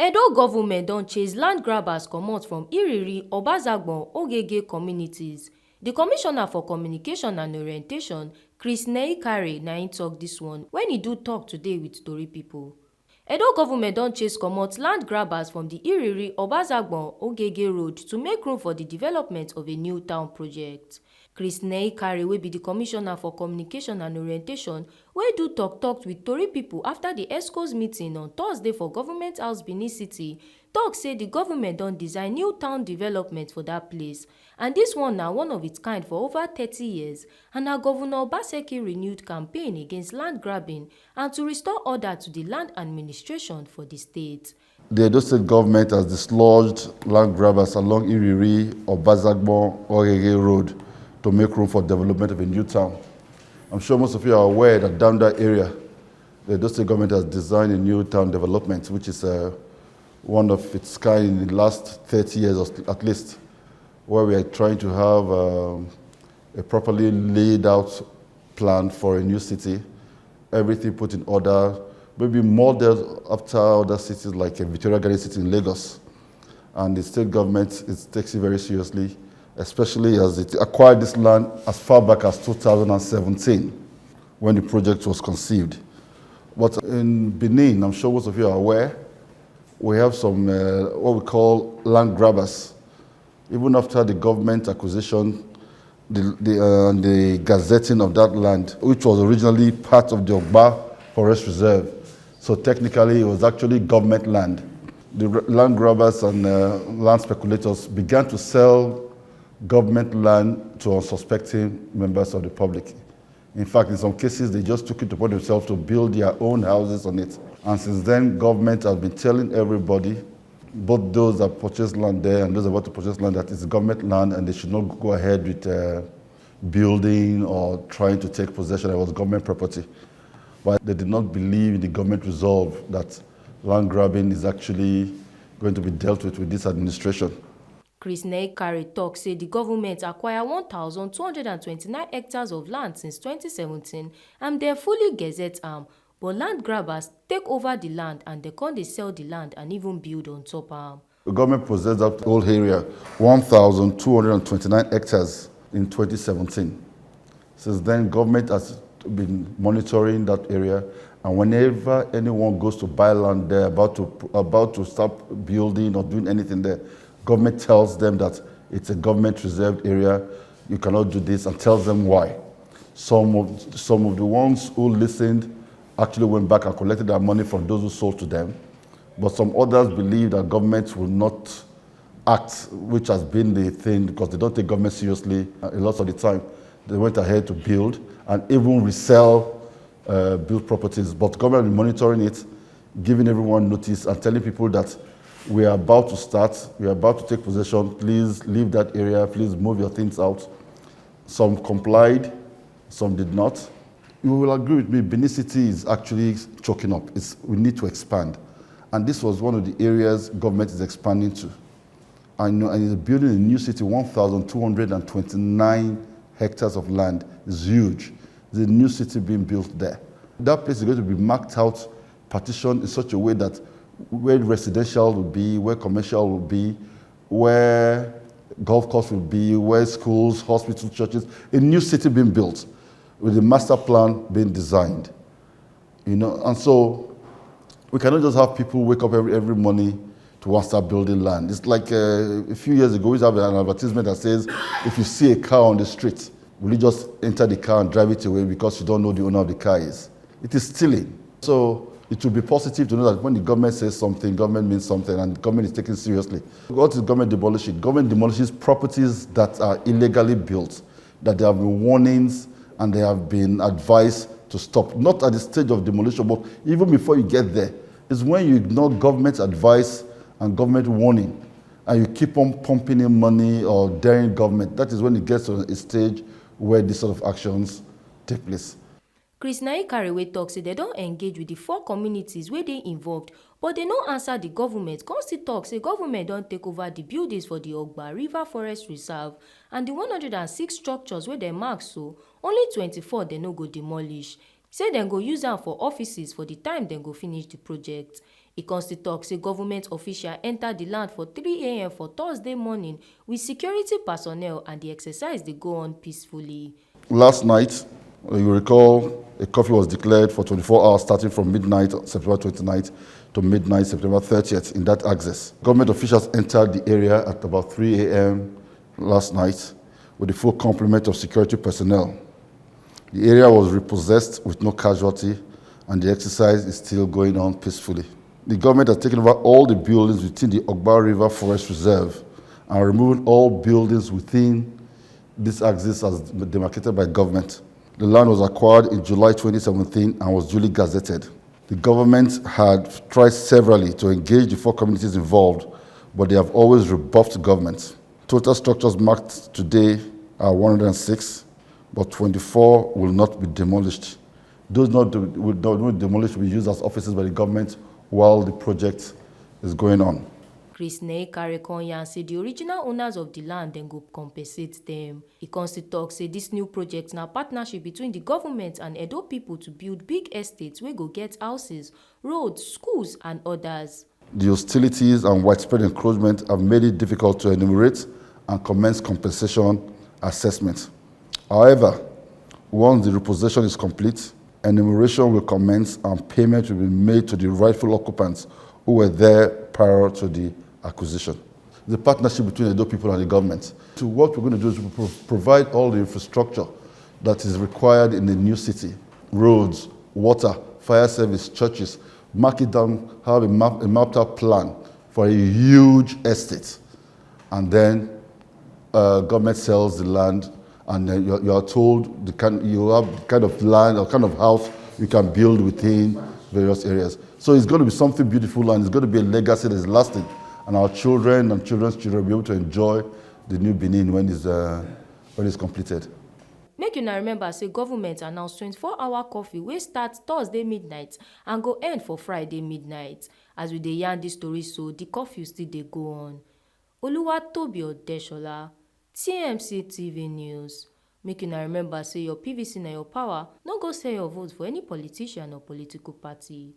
Edo government don chase land grabbers comot from Irhirhi, Obazagbon, Ogheghe communities. The Commissioner for Communication and Orientation, Nehikhare, na im tok dis one wen e do tok today with tori pipo. Edo government don chase comot land grabbers from the Irhirhi, Obazagbon, Ogheghe road to make room for the development of a new town project. Nehikhare, wey be the Commissioner for Communication and Orientation, wey do tok with tori pipo after the ESCO's meeting on Thursday for Government House Benin City, tok say the government don design new town development for that place, and this one na one of its kind for over 30 years, and na Governor Obazagbon renewed campaign against land grabbing and to restore order to the land administration for the state. The Edo State government has dislodged land grabbers along Irhirhi, Obazagbon, Ogheghe road to make room for development of a new town. I'm sure most of you are aware that down that area, the Edo State government has designed a new town development, which is one of its kind in the last 30 years at least, where we are trying to have a properly laid out plan for a new city, everything put in order, maybe modeled after other cities like Victoria Garden City in Lagos. And the state government takes it very seriously, especially as it acquired this land as far back as 2017, when the project was conceived. But in Benin, I'm sure most of you are aware, we have some what we call land grabbers. Even after the government acquisition, the gazetting of that land, which was originally part of the Ogheghe Forest Reserve. So technically, it was actually government land. The land grabbers and land speculators began to sell government land to unsuspecting members of the public. In fact, in some cases, they just took it upon themselves to build their own houses on it. And since then, government has been telling everybody, both those that purchased land there and those about to purchase land, that it's government land and they should not go ahead with building or trying to take possession. It was government property. But they did not believe in the government resolve that land grabbing is actually going to be dealt with this administration. Nehikhare tok say the government acquire 1,229 hectares of land since 2017 and dem fully gazette am, but land grabbers take over the land and dem con dey sell the land and even build on top am. The government possessed that whole area, 1,229 hectares in 2017. Since then, government has been monitoring that area, and whenever anyone goes to buy land there, about to start building or doing anything there, government tells them that it's a government reserved area, you cannot do this, and tells them why. Some of the ones who listened actually went back and collected their money from those who sold to them, but some others believe that government will not act, which has been the thing, because they don't take government seriously a lot of the time. They went ahead to build and even resell built properties, but government is monitoring it, giving everyone notice and telling people that we are about to start, we are about to take possession, please leave that area, please move your things out. Some complied, some did not. You will agree with me, Benin City is actually choking up. We need to expand. And this was one of the areas government is expanding to. And it's building a new city, 1,229 hectares of land. It's huge. There's a new city being built there. That place is going to be marked out, partitioned in such a way that where residential will be, where commercial will be, where golf course will be, where schools, hospitals, churches, a new city being built with a master plan being designed. And so we cannot just have people wake up every morning to want to start building land. It's like a few years ago, we used to have an advertisement that says, if you see a car on the street, will you just enter the car and drive it away because you don't know the owner of the car is? It is stealing. So it will be positive to know that when the government says something, government means something, and the government is taken seriously. What is government demolition? Government demolishes properties that are illegally built, that there have been warnings and they have been advised to stop. Not at the stage of demolition, but even before you get there. It's when you ignore government advice and government warning, and you keep on pumping in money or daring government. That is when it gets to a stage where these sort of actions take place. Nehikhare wey tok say they don engage with the 4 communities where they involved, but they no answer the government. Come still tok say government don take over the buildings for the Ogheghe River Forest Reserve, and the 106 structures where they mark so, only 24 they no go demolish. Say dem go use am for offices for the time dem go finish the project. E con still tok say government officials enter the land for 3 a.m. for Thursday morning with security personnel, and the exercise dey go on peacefully. Last night, you recall, a curfew was declared for 24 hours starting from midnight September 29th to midnight September 30th in that axis. Government officials entered the area at about 3 a.m. last night with a full complement of security personnel. The area was repossessed with no casualty, and the exercise is still going on peacefully. The government has taken over all the buildings within the Ogheghe River Forest Reserve and removed all buildings within this axis as demarcated by government. The land was acquired in July 2017 and was duly gazetted. The government had tried severally to engage the 4 communities involved, but they have always rebuffed government. Total structures marked today are 106, but 24 will not be demolished. Those not demolished will be used as offices by the government while the project is going on. Chris Nehikhare con yarn say the original owners of the land then go compensate them. E con still tok say this new project na partnership between the government and Edo people to build big estates wey go get houses, roads, schools and others. The hostilities and widespread encroachment have made it difficult to enumerate and commence compensation assessment. However, once the repossession is complete, enumeration will commence and payment will be made to the rightful occupants who were there prior to the acquisition. The partnership between the Edo people and the government. So what we're going to do is provide all the infrastructure that is required in the new city: roads, water, fire service, churches. Mark it down, have a mapped out plan for a huge estate, and then government sells the land, and you are told you have kind of land or kind of house you can build within various areas. So it's going to be something beautiful, and it's going to be a legacy that is lasting, and our children and children's children will be able to enjoy the new Benin when it's completed. Make una remember say government announce 24-hour curfew wey start Thursday midnight and go end for Friday midnight. As we dey yarn dis story so, the curfew still dey go on. Oluwatobi Odeshola, TMC TV News. Make una remember say your PVC na your power. No go sell your vote for any politician or political party.